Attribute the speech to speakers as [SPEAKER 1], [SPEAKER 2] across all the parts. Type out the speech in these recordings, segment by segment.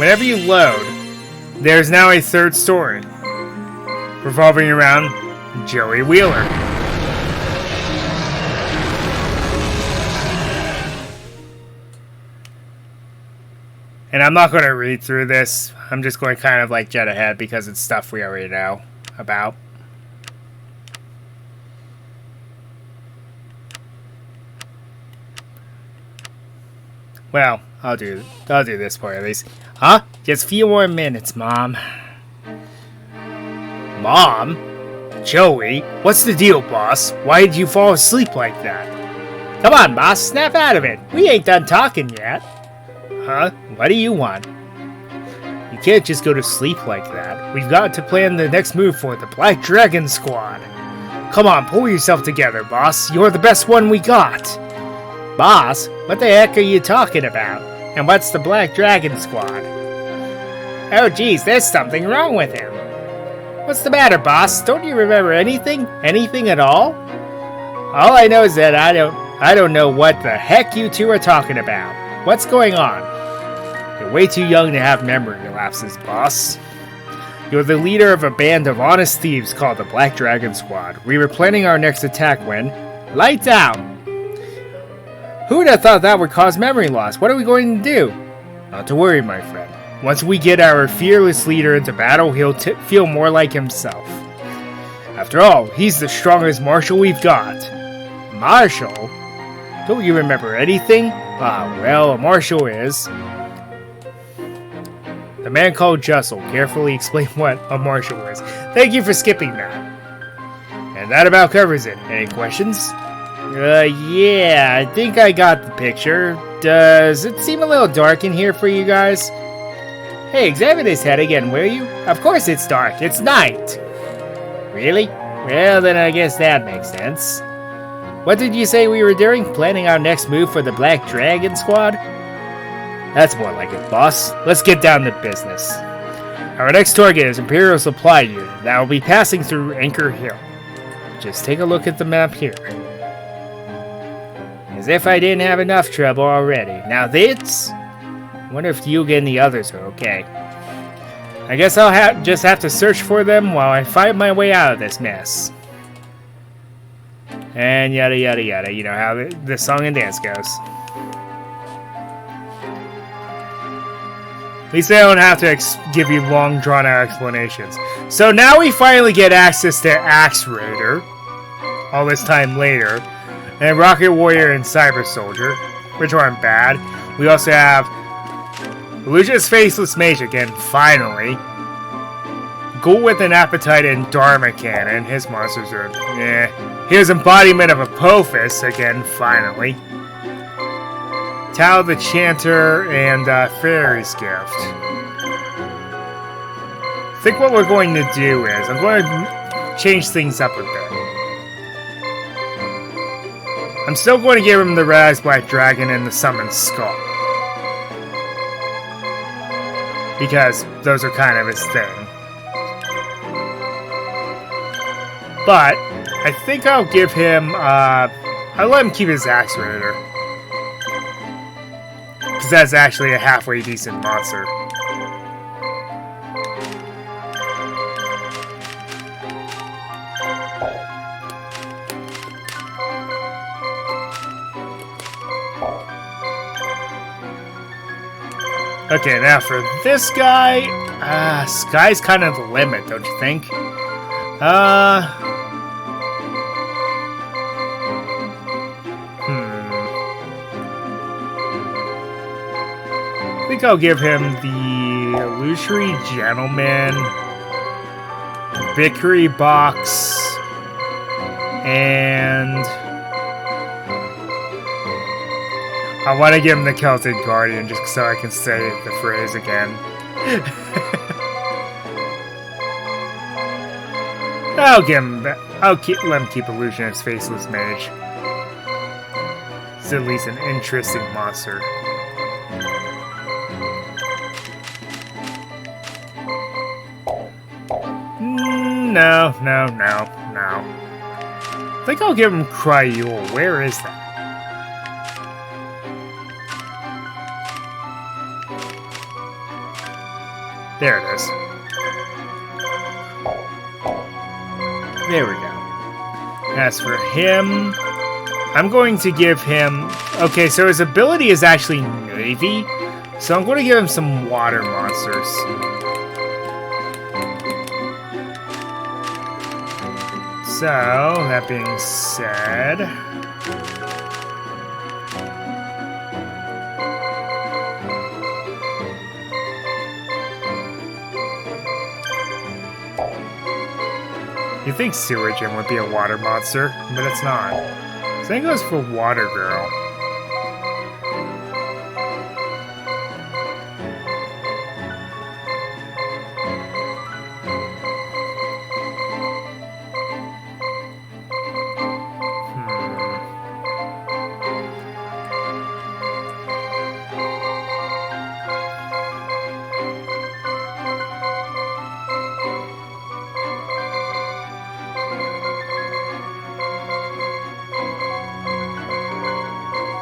[SPEAKER 1] whenever you load, there's now a third story revolving around Joey Wheeler. And I'm not going to read through this. I'm just going to kind of like jet ahead because it's stuff we already know about. Well, I'll do this for you at least. Huh? Just a few more minutes, Mom. Mom? Joey? What's the deal, boss? Why did you fall asleep like that? Come on, boss, snap out of it. We ain't done talking yet. Huh? What do you want? You can't just go to sleep like that. We've got to plan the next move for the Black Dragon Squad. Come on, pull yourself together, boss. You're the best one we got. Boss? What the heck are you talking about? And what's the Black Dragon Squad? Oh geez, there's something wrong with him. What's the matter, boss? Don't you remember anything? Anything at all? All I know is that I don't know what the heck you two are talking about. What's going on? You're way too young to have memory lapses, boss. You're the leader of a band of honest thieves called the Black Dragon Squad. We were planning our next attack when... Lights out! Who'd have thought that would cause memory loss? What are we going to do? Not to worry, my friend. Once we get our fearless leader into battle, he'll feel more like himself. After all, he's the strongest marshal we've got. Marshal? Don't you remember anything? Ah, well, a marshal is... The man called Jessel carefully explained what a marshal is. Thank you for skipping that. And that about covers it. Any questions? Yeah, I think I got the picture. Does it seem a little dark in here for you guys? Hey, examine his head again, will you? Of course it's dark. It's night. Really? Well, then I guess that makes sense. What did you say we were doing? Planning our next move for the Black Dragon Squad? That's more like it, boss. Let's get down to business. Our next target is Imperial Supply Unit that will be passing through Anchor Hill. Just take a look at the map here. As if I didn't have enough trouble already. Now this... Wonder if you and the others are okay. I guess I'll just have to search for them while I fight my way out of this mess. And yada yada yada. You know how the song and dance goes. At least I don't have to give you long drawn-out explanations. So now we finally get access to Axe Raider. All this time later. And Rocket Warrior and Cyber Soldier, which aren't bad. We also have Illusionist Faceless Mage again, finally. Ghoul with an Appetite and Dharma Cannon. His monsters are, Here's Embodiment of Apophis again, finally. Tao the Chanter and Fairy's Gift. I think what we're going to do is, I'm going to change things up a bit. I'm still going to give him the Raz Black Dragon and the Summoned Skull. Because those are kind of his thing. But, I think I'll give him, I'll let him keep his Axe Raider. Because that's actually a halfway decent monster. Okay, now for this guy, sky's kind of the limit, don't you think? I think I'll give him the Illusory Gentleman, Vickery Box, and I want to give him the Celtic Guardian just so I can say the phrase again. I'll give him that. Let him keep Illusionist Faceless Mage. It's at least an interesting monster. No. I think I'll give him Cryule. Where is that? There it is. There we go. As for him, I'm going to give him... Okay, so his ability is actually Navy, so I'm going to give him some water monsters. So, that being said... You think Sewer Gym would be a water monster, but it's not. So I think it goes for Water Girl.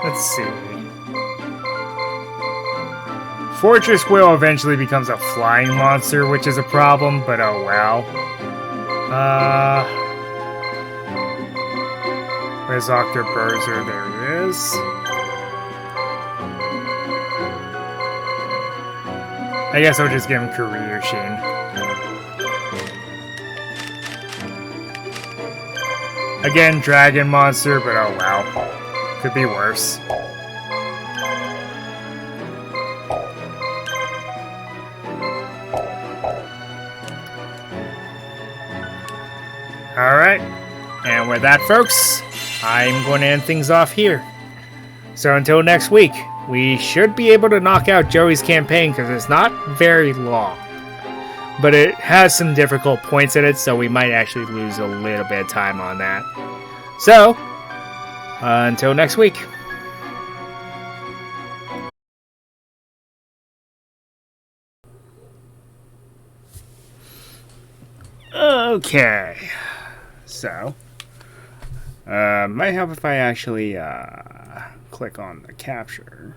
[SPEAKER 1] Let's see. Fortress Whale eventually becomes a flying monster, which is a problem, but oh well. Where's Dr. Berzer? There he is. I guess I'll just give him Kuryushin. Again, dragon monster, but oh well. Could be worse. Alright, and with that, folks, I'm going to end things off here. So until next week, we should be able to knock out Joey's campaign because it's not very long. But it has some difficult points in it, so we might actually lose a little bit of time on that. So, until next week. Okay. So, might help if I actually click on the capture.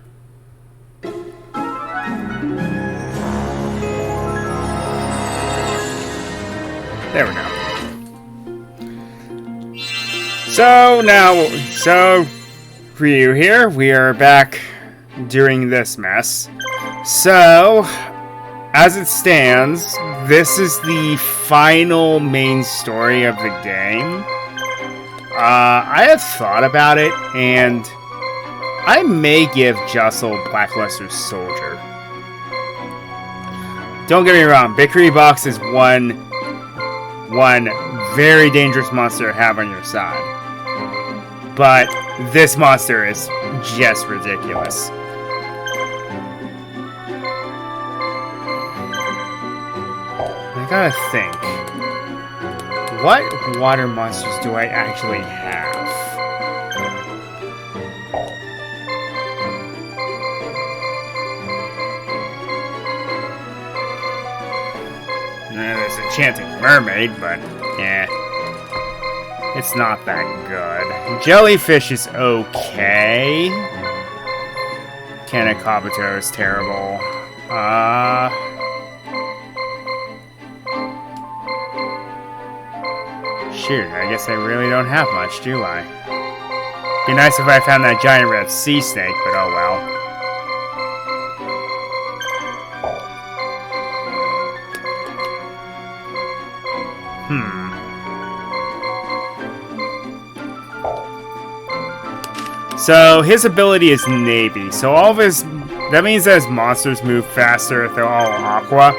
[SPEAKER 1] There we go. So Ryu here, we are back doing this mess. So, as it stands, this is the final main story of the game. I have thought about it, and I may give Jessel Blackluster's Soldier. Don't get me wrong, Victory Box is one very dangerous monster to have on your side. But this monster is just ridiculous. I gotta think. What water monsters do I actually have? There's a Chanting Mermaid, but yeah. It's not that good. Jellyfish is okay. Kanekabuto is terrible. Shoot, I guess I really don't have much, do I? Be nice if I found that giant red sea snake, but oh well. So, his ability is Navy. So, all of his... That means that his monsters move faster if they're all Aqua.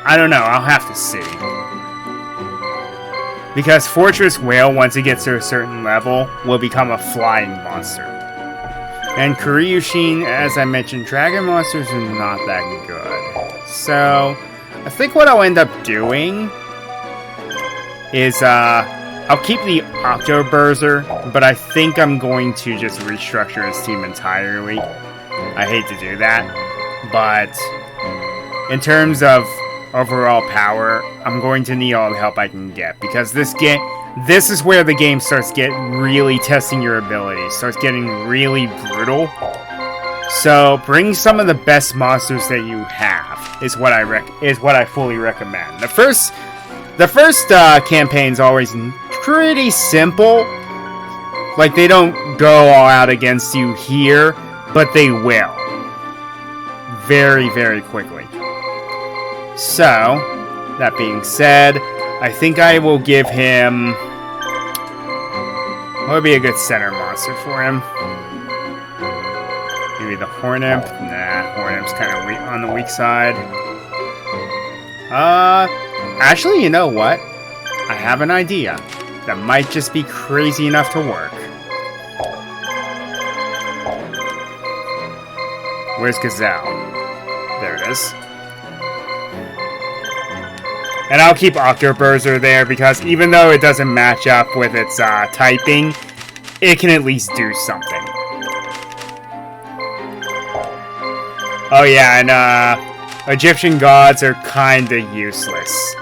[SPEAKER 1] I don't know. I'll have to see. Because Fortress Whale, once it gets to a certain level, will become a flying monster. And Kuryushin, as I mentioned, dragon monsters are not that good. So, I think what I'll end up doing is, I'll keep the Octoberzer, but I think I'm going to just restructure his team entirely. I hate to do that, but in terms of overall power, I'm going to need all the help I can get, because this is where the game starts really testing your abilities, starts getting really brutal. So bring some of the best monsters that you have is what I fully recommend. The first campaign's always pretty simple. Like, they don't go all out against you here, but they will. Very, very quickly. So, that being said, I think I will give him... what would be a good center monster for him? Maybe the Hornimp? Nah, Hornimp's kind of on the weak side. Actually, you know what? I have an idea that might just be crazy enough to work. Where's Gazelle? There it is. And I'll keep Octoburzer there because even though it doesn't match up with its typing, it can at least do something. Oh yeah, and Egyptian gods are kinda useless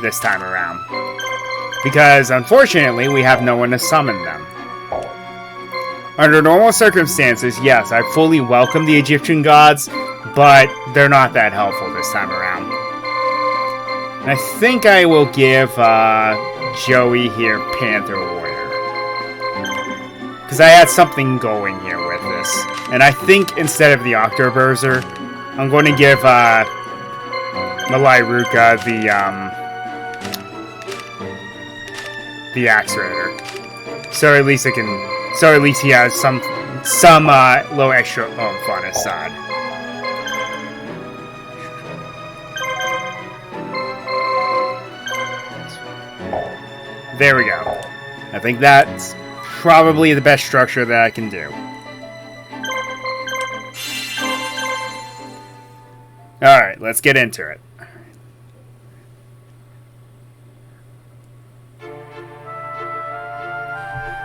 [SPEAKER 1] this time around. Because unfortunately, we have no one to summon them. Under normal circumstances, yes, I fully welcome the Egyptian gods, but they're not that helpful this time around. And I think I will give Joey here Panther Warrior. Because I had something going here with this. And I think instead of the Octoburzer, I'm going to give Malai Ruka the Axe Raider. So at least he has some little extra oomph on his side. There we go. I think that's probably the best structure that I can do. Alright, let's get into it.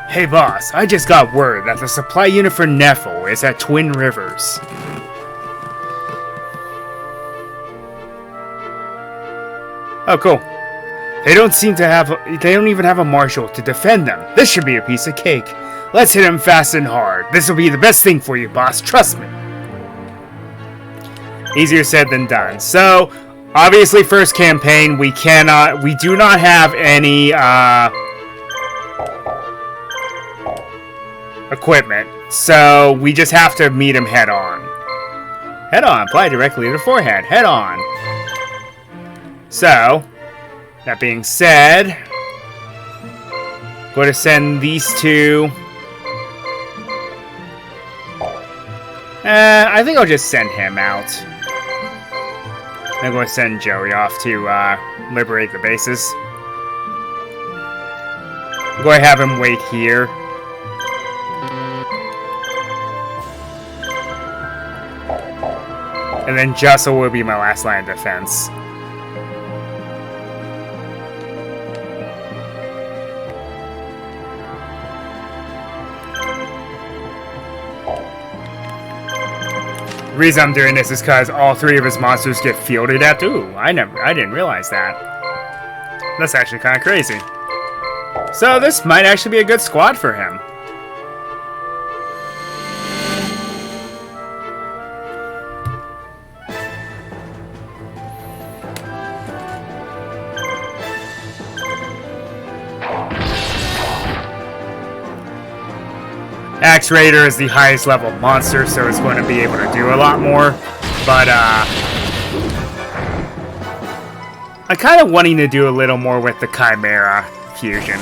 [SPEAKER 1] Hey boss, I just got word that the supply unit for Nephil is at Twin Rivers. Oh, cool. They don't even have a marshal to defend them. This should be a piece of cake. Let's hit them fast and hard. This will be the best thing for you, boss. Trust me. Easier said than done. So, obviously, first campaign, we do not have any, equipment. So, we just have to meet him head on. Head on. Apply directly to the forehead. Head on. So, that being said, I'm going to send these two. I think I'll just send him out. I'm going to send Joey off to liberate the bases. I'm going to have him wait here. And then Jessel will be my last line of defense. The reason I'm doing this is because all three of his monsters get fielded at. Ooh, I didn't realize that. That's actually kind of crazy. So this might actually be a good squad for him. Axe Raider is the highest level monster, so it's going to be able to do a lot more. But, I'm kind of wanting to do a little more with the Chimera fusion.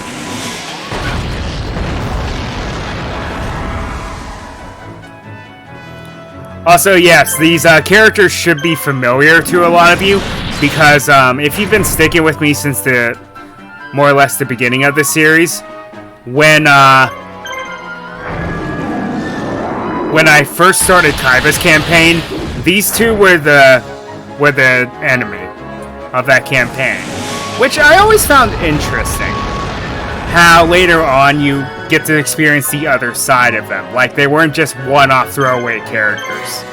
[SPEAKER 1] Also, yes, these characters should be familiar to a lot of you, because if you've been sticking with me since the more or less the beginning of the series, when I first started Kaiba's campaign, these two were the enemy of that campaign, which I always found interesting. How later on you get to experience the other side of them, like they weren't just one-off throwaway characters.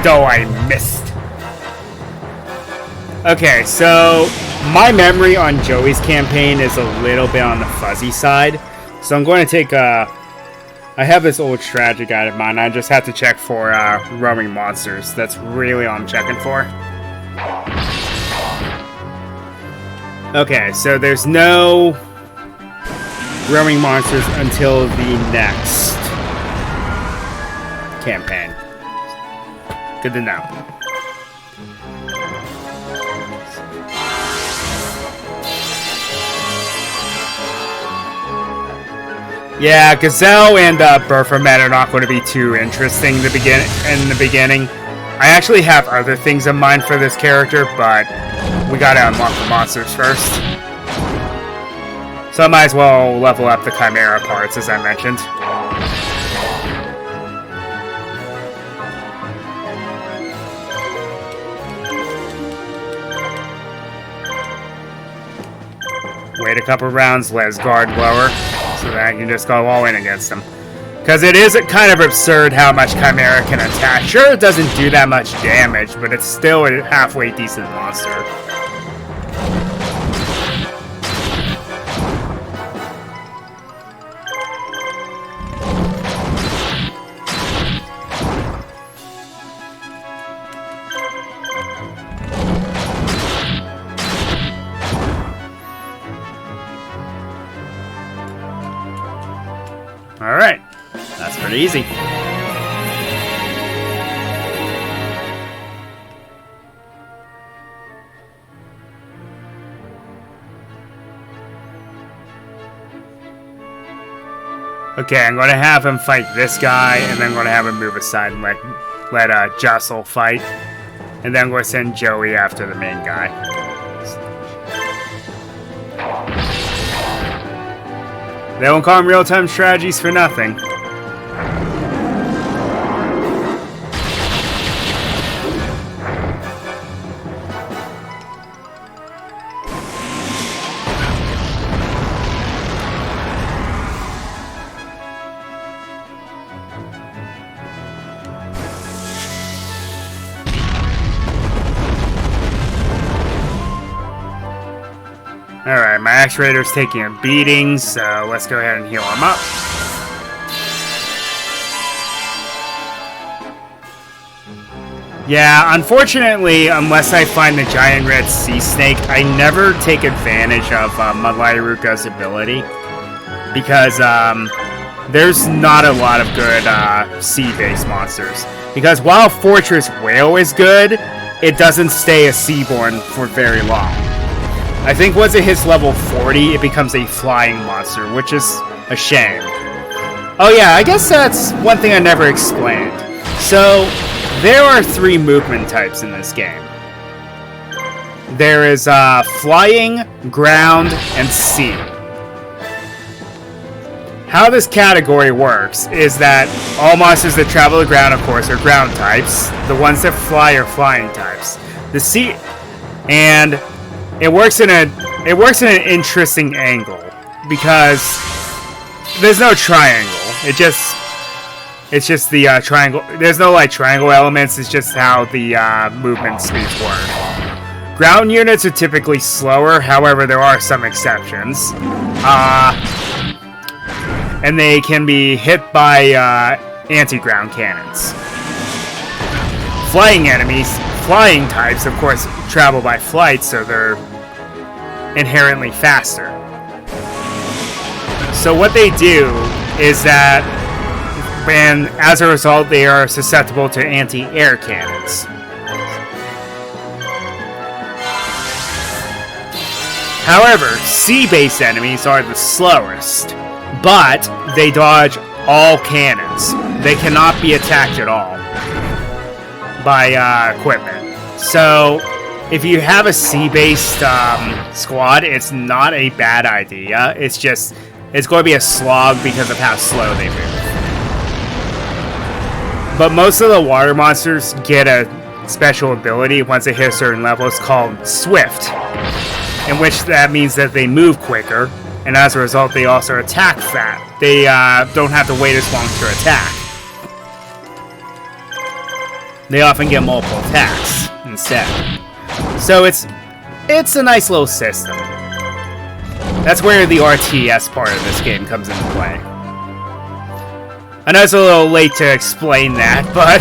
[SPEAKER 1] though I missed. Okay, so my memory on Joey's campaign is a little bit on the fuzzy side. So I'm going to take I have this old strategy guide of mine. I just have to check for roaming monsters. That's really all I'm checking for. Okay, so there's no roaming monsters until the next campaign. Good to know. Yeah, Gazelle and Baphomet are not going to be too interesting in the beginning. I actually have other things in mind for this character, but we gotta unlock the monsters first. So I might as well level up the Chimera parts, as I mentioned. Wait a couple rounds, let his guard lower, so that I can just go all in against him. Because it is kind of absurd how much Chimera can attack. Sure, it doesn't do that much damage, but it's still a halfway decent monster. Alright, that's pretty easy. Okay, I'm going to have him fight this guy, and then I'm going to have him move aside and let Jessel fight. And then I'm going to send Joey after the main guy. They won't call them real-time strategies for nothing. Alright, my X-Raider's taking a beating, so let's go ahead and heal him up. Yeah, unfortunately, unless I find the giant red sea snake, I never take advantage of Malairuka's ability. Because there's not a lot of good sea-based monsters. Because while Fortress Whale is good, it doesn't stay a seaborn for very long. I think once it hits level 40, it becomes a flying monster, which is a shame. Oh yeah, I guess that's one thing I never explained. So, there are 3 movement types in this game. There is flying, ground, and sea. How this category works is that all monsters that travel the ground, of course, are ground types. The ones that fly are flying types. The sea... And... It works in an interesting angle because there's no triangle. It's just the triangle. There's no like triangle elements. It's just how the movement speeds work. Ground units are typically slower. However, there are some exceptions, and they can be hit by anti-ground cannons. Flying enemies. Flying types, of course, travel by flight, so they're inherently faster. So what they do is that, and as a result, they are susceptible to anti-air cannons. However, sea-based enemies are the slowest, but they dodge all cannons. They cannot be attacked at all by equipment. So, if you have a sea-based squad, it's not a bad idea. It's just, it's going to be a slog because of how slow they move. But most of the water monsters get a special ability once they hit a certain level. It's called Swift, in which that means that they move quicker, and as a result, they also attack fast. They don't have to wait as long to attack. They often get multiple attacks instead. So it's a nice little system. That's where the RTS part of this game comes into play. I know it's a little late to explain that, but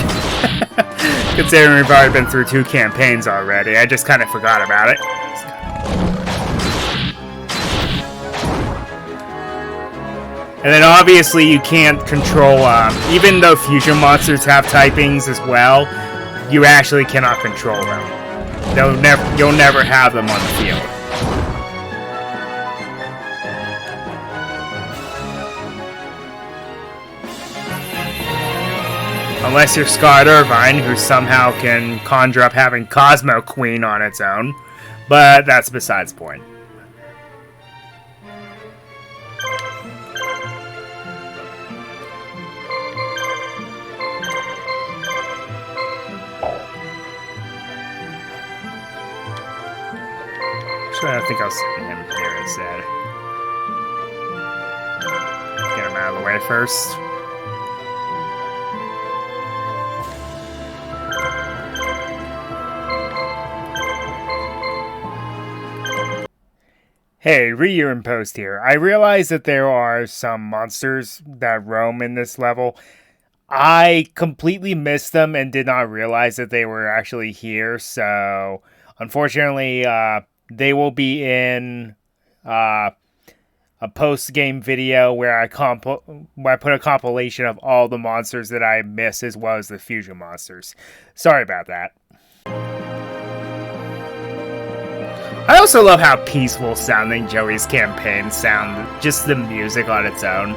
[SPEAKER 1] considering we've already been through 2 campaigns already, I just kind of forgot about it. And then obviously you can't control, even though fusion monsters have typings as well, you actually cannot control them. You'll never have them on the field. Unless you're Scott Irvine, who somehow can conjure up having Cosmo Queen on its own. But that's besides the point. Actually, I think I'll send him here instead. Get him out of the way first. Hey, Ryu Imposed here. I realize that there are some monsters that roam in this level. I completely missed them and did not realize that they were actually here, so unfortunately, they will be in a post-game video where I put a compilation of all the monsters that I missed as well as the fusion monsters. Sorry about that. I also love how peaceful sounding Joey's campaign sound, just the music on its own.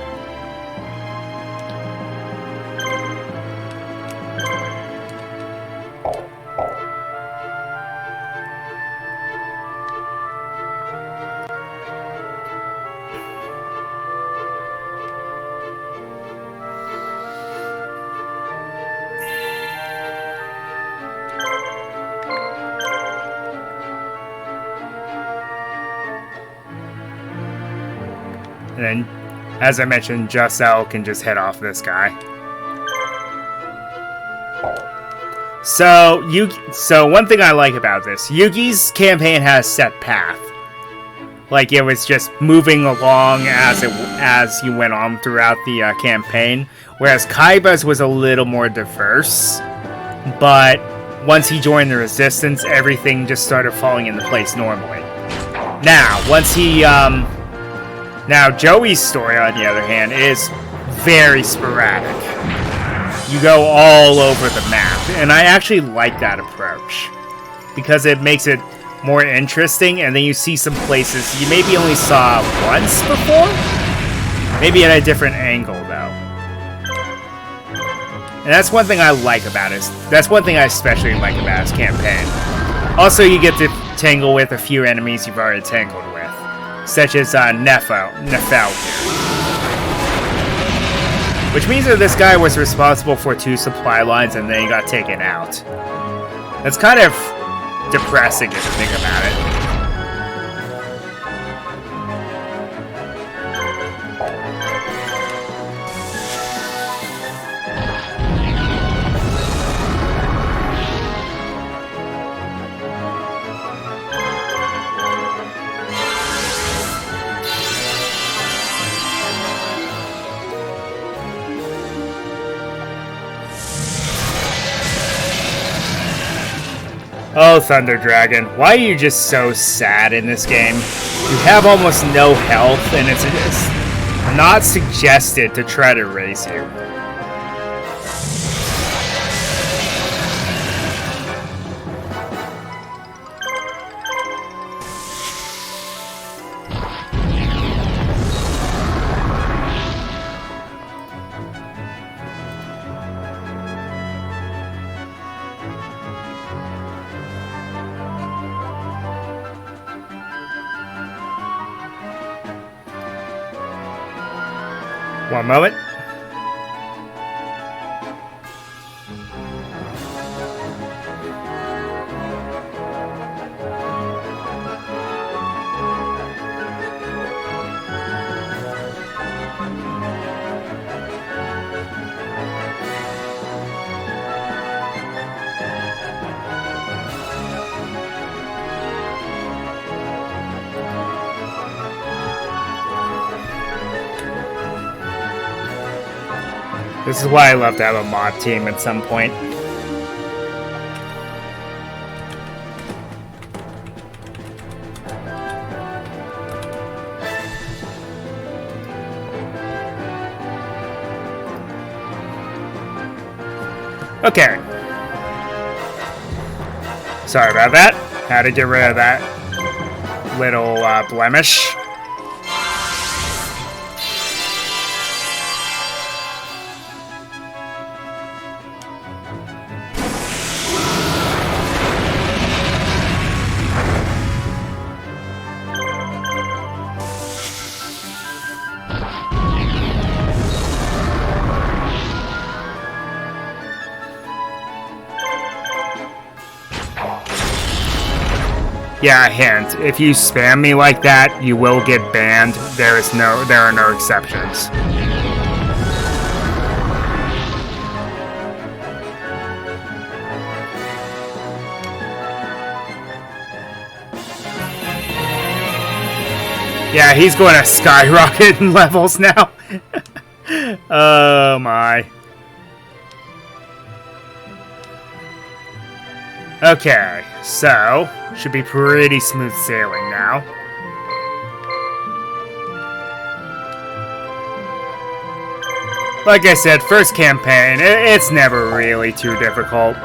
[SPEAKER 1] And then, as I mentioned, Justell can just head off this guy. So one thing I like about this, Yugi's campaign has set path. Like it was just moving along as you went on throughout the campaign, whereas Kaiba's was a little more diverse. But once he joined the Resistance, everything just started falling into place normally. Now, Now, Joey's story, on the other hand, is very sporadic. You go all over the map, and I actually like that approach, because it makes it more interesting, and then you see some places you maybe only saw once before? Maybe at a different angle, though. And that's one thing I like about it. That's one thing I especially like about his campaign. Also, you get to tangle with a few enemies you've already tangled with, such as Nefel, which means that this guy was responsible for 2 supply lines and then he got taken out. That's kind of depressing if you think about it. Oh, Thunder Dragon, why are you just so sad in this game? You have almost no health, and it's not suggested to try to raise you. One moment. This is why I love to have a mod team at some point. Okay. Sorry about that. Had to get rid of that little blemish. Yeah, hint. If you spam me like that, you will get banned. There are no exceptions. Yeah, he's going to skyrocket in levels now. Oh my. Okay, so should be pretty smooth sailing now. Like I said, first campaign, it's never really too difficult.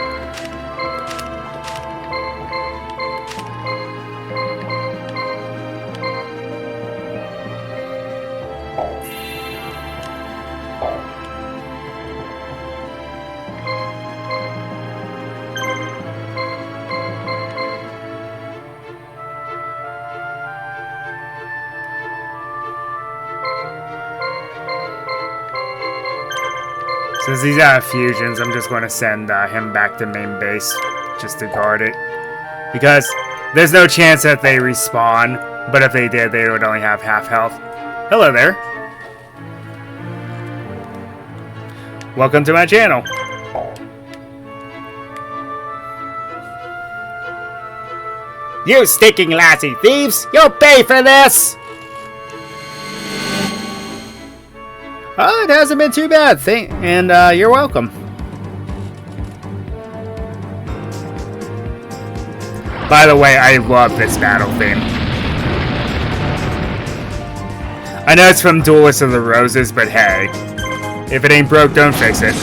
[SPEAKER 1] Since he's out of fusions, I'm just going to send him back to main base just to guard it. Because there's no chance that they respawn, but if they did, they would only have half health. Hello there. Welcome to my channel. You stinking lassie thieves! You'll pay for this! Oh, it hasn't been too bad, and you're welcome. By the way, I love this battle theme. I know it's from Duelist of the Roses, but hey, if it ain't broke, don't fix it.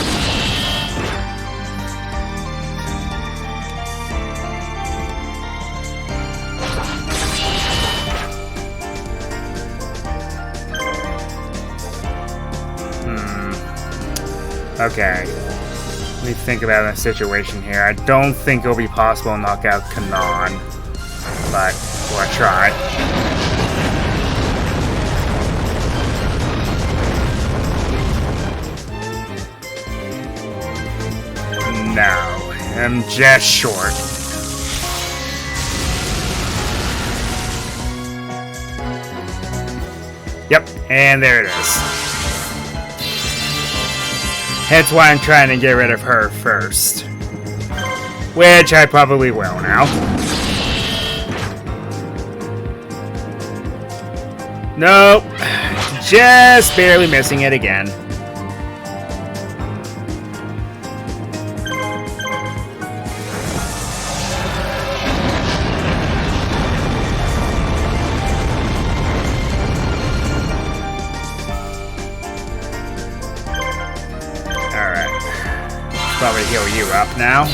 [SPEAKER 1] Okay, let me think about the situation here. I don't think it'll be possible to knock out Kanan, but we'll try. No, I'm just short. Yep, and there it is. That's why I'm trying to get rid of her first. Which I probably will now. Nope. Just barely missing it again. Probably heal you up now.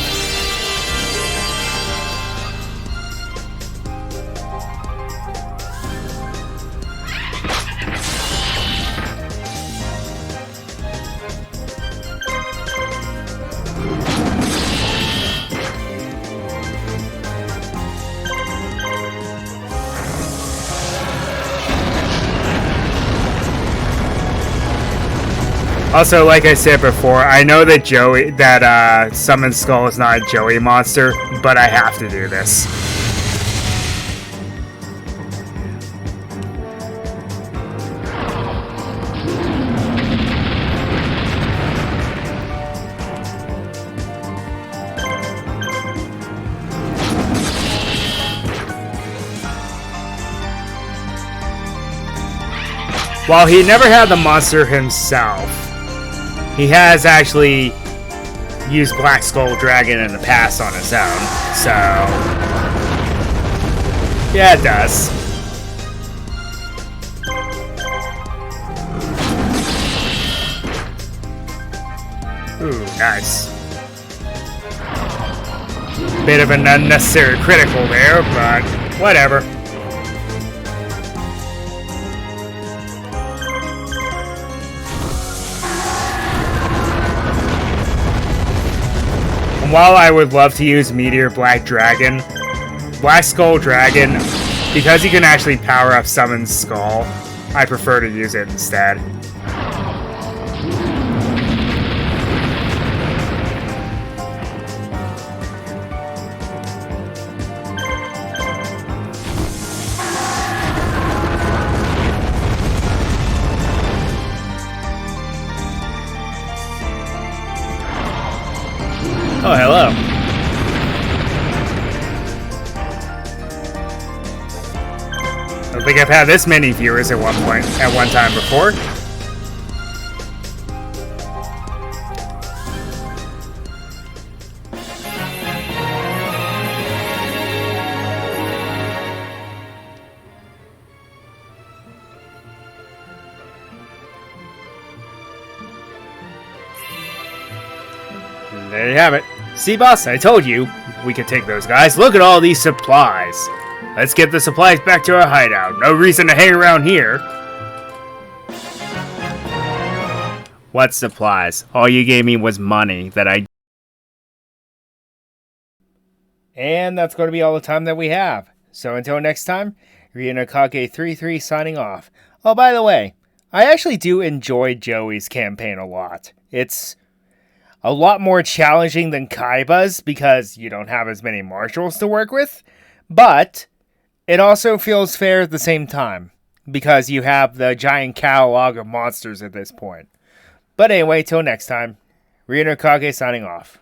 [SPEAKER 1] Also, like I said before, I know that Summon Skull is not a Joey monster, but I have to do this. While he never had the monster himself, He has actually used Black Skull Dragon in the past on his own, so yeah, it does. Ooh, nice. Bit of an unnecessary critical there, but whatever. And while I would love to use Meteor Black Skull Dragon, because you can actually power up Summon Skull, I prefer to use it instead. Oh, hello. I don't think I've had this many viewers at one time before. There you have it. See, boss, I told you we could take those guys. Look at all these supplies. Let's get the supplies back to our hideout. No reason to hang around here. What supplies? All you gave me was money that I... And that's going to be all the time that we have. So until next time, Ryunokage33 signing off. Oh, by the way, I actually do enjoy Joey's campaign a lot. It's a lot more challenging than Kaiba's because you don't have as many marshals to work with, but it also feels fair at the same time because you have the giant catalog of monsters at this point. But anyway, till next time, Ryunokage signing off.